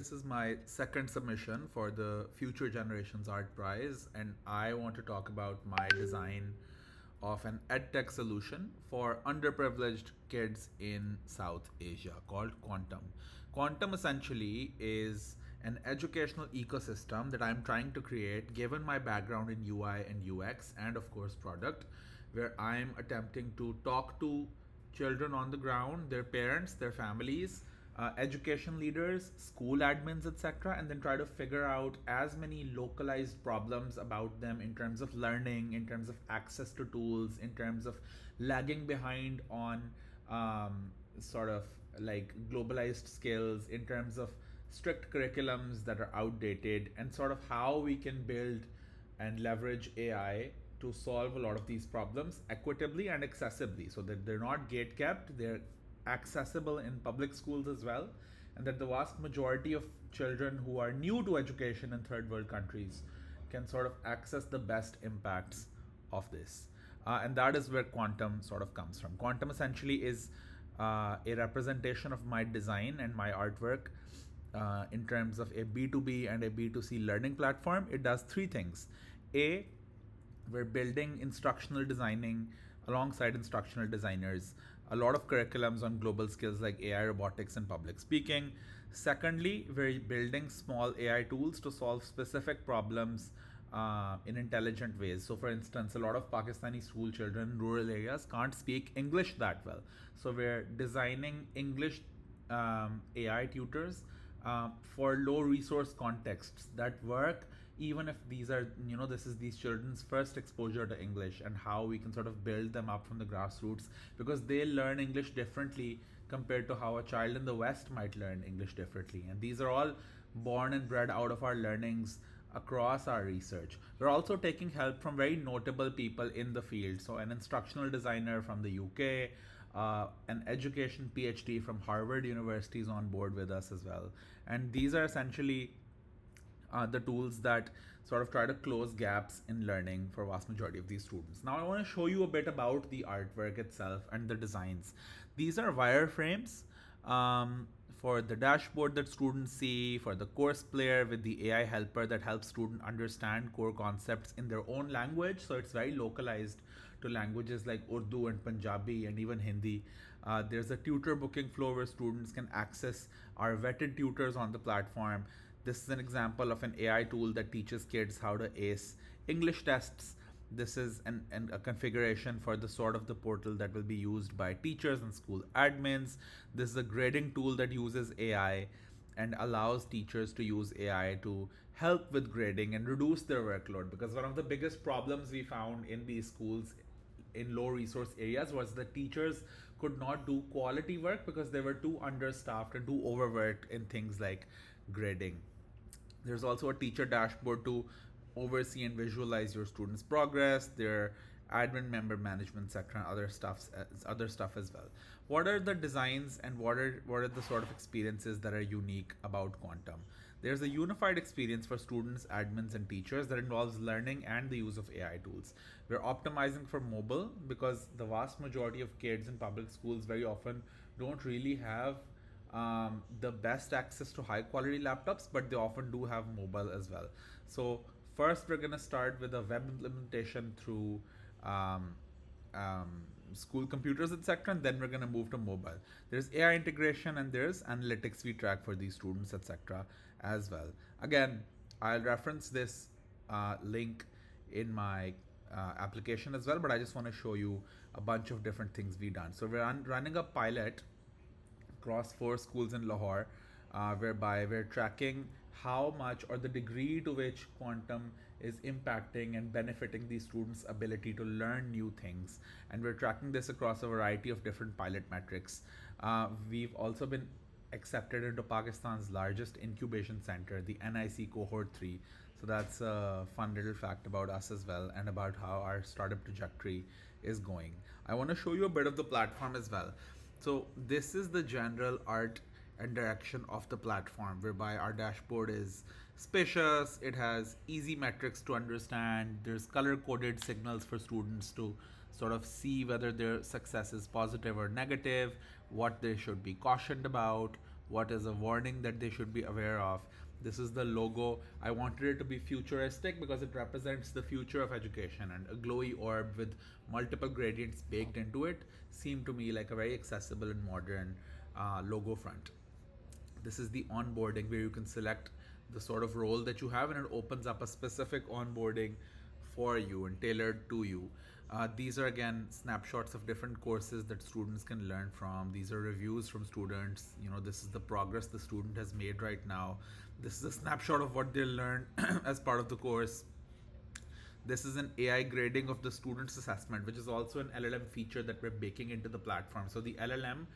This is my second submission for the Future Generations Art Prize, and I want to talk about my design of an Edtech solution for underprivileged kids in South Asia called Quantum. Quantum essentially is an educational ecosystem that I'm trying to create given my background in UI and UX and, of course, product, where I'm attempting to talk to children on the ground, their parents, their families, education leaders, school admins, etc., and then try to figure out as many localized problems about them in terms of learning, in terms of access to tools, in terms of lagging behind on sort of like globalized skills, in terms of strict curriculums that are outdated, and sort of how we can build and leverage AI to solve a lot of these problems equitably and accessibly so that they're not gate kept, they're accessible in public schools as well, and that the vast majority of children who are new to education in third world countries can sort of access the best impacts of this. And that is where Quantum sort of comes from. Quantum essentially is a representation of my design and my artwork in terms of a B2B and a B2C learning platform. It does three things. A, we're building instructional designing alongside instructional designers, a lot of curriculums on global skills like AI, robotics, and public speaking. Secondly, we're building small AI tools to solve specific problems in intelligent ways. So, for instance, a lot of Pakistani school children in rural areas can't speak English that well. So, we're designing English AI tutors for low resource contexts that work even if these are, this is these children's first exposure to English, and how we can sort of build them up from the grassroots, because they learn English differently compared to how a child in the West might learn English differently. And these are all born and bred out of our learnings across our research. We're also taking help from very notable people in the field. So, an instructional designer from the UK, an education PhD from Harvard University is on board with us as well. And these are essentially the tools that sort of try to close gaps in learning for vast majority of these students. Now I want to show you a bit about the artwork itself and the designs. These are wireframes for the dashboard that students see, for the course player with the AI helper that helps students understand core concepts in their own language. So it's very localized to languages like Urdu and Punjabi and even Hindi. There's a tutor booking flow where students can access our vetted tutors on the platform. This is an example of an AI tool that teaches kids how to ace English tests. This is a configuration for the sort of the portal that will be used by teachers and school admins. This is a grading tool that uses AI and allows teachers to use AI to help with grading and reduce their workload. Because one of the biggest problems we found in these schools in low resource areas was that teachers could not do quality work because they were too understaffed and too overworked in things like grading. There's also a teacher dashboard to oversee and visualize your students' progress, their admin, member management, etc., and other stuff as well. What are the designs and what are the sort of experiences that are unique about Quantum? There's a unified experience for students, admins, and teachers that involves learning and the use of AI tools. We're optimizing for mobile because the vast majority of kids in public schools very often don't really have the best access to high quality laptops, but they often do have mobile as well. So first we're going to start with a web implementation through um, school computers, etc., and then we're going to move to mobile. There's AI integration and there's analytics we track for these students, etc., as well. Again, I'll reference this link in my application as well, but I just want to show you a bunch of different things we've done. So we're running a pilot across 4 schools in Lahore, whereby we're tracking how much or the degree to which Quantum is impacting and benefiting these students' ability to learn new things. And we're tracking this across a variety of different pilot metrics. We've also been accepted into Pakistan's largest incubation center, the NIC Cohort 3. So that's a fun little fact about us as well, and about how our startup trajectory is going. I want to show you a bit of the platform as well. So this is the general art and direction of the platform, whereby our dashboard is spacious, it has easy metrics to understand, there's color coded signals for students to sort of see whether their success is positive or negative, what they should be cautioned about, what is a warning that they should be aware of. This is the logo. I wanted it to be futuristic because it represents the future of education, and a glowy orb with multiple gradients baked into it seemed to me like a very accessible and modern logo front. This is the onboarding where you can select the sort of role that you have, and it opens up a specific onboarding for you and tailored to you. These are again snapshots of different courses that students can learn from. These are reviews from students. This is the progress the student has made right now. This is a snapshot of what they'll learn as part of the course. This is an AI grading of the student's assessment, which is also an LLM feature that we're baking into the platform. So the LLM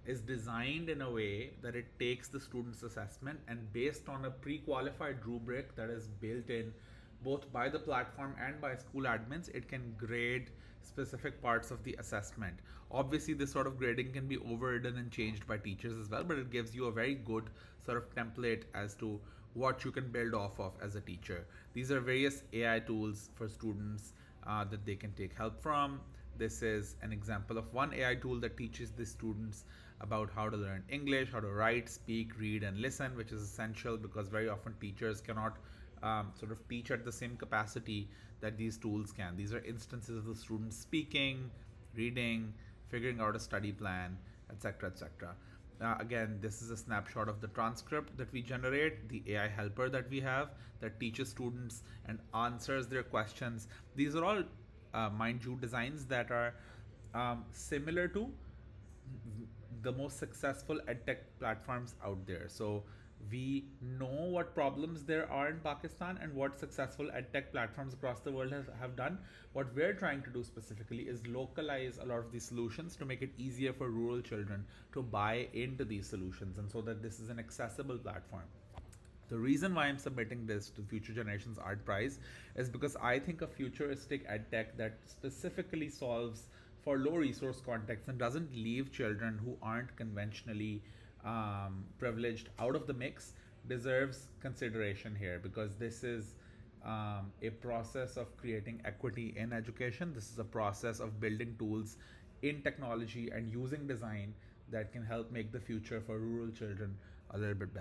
is designed in a way that it takes the student's assessment, and based on a pre-qualified rubric that is built in both by the platform and by school admins, it can grade specific parts of the assessment. Obviously, this sort of grading can be overridden and changed by teachers as well, but it gives you a very good sort of template as to what you can build off of as a teacher. These are various AI tools for students that they can take help from. This is an example of one AI tool that teaches the students about how to learn English, how to write, speak, read, and listen, which is essential because very often teachers cannot sort of teach at the same capacity that these tools can. These are instances of the students speaking, reading, figuring out a study plan, etc., etc. Again, this is a snapshot of the transcript that we generate, the AI helper that we have that teaches students and answers their questions. These are all, mind you, designs that are similar to the most successful edtech platforms out there. So we know what problems there are in Pakistan and what successful edtech platforms across the world have done. What we're trying to do specifically is localize a lot of these solutions to make it easier for rural children to buy into these solutions, and so that this is an accessible platform. The reason why I'm submitting this to Future Generations Art Prize is because I think a futuristic edtech that specifically solves for low resource contexts and doesn't leave children who aren't conventionally privileged out of the mix deserves consideration here, because this is a process of creating equity in education. This is a process of building tools in technology and using design that can help make the future for rural children a little bit better.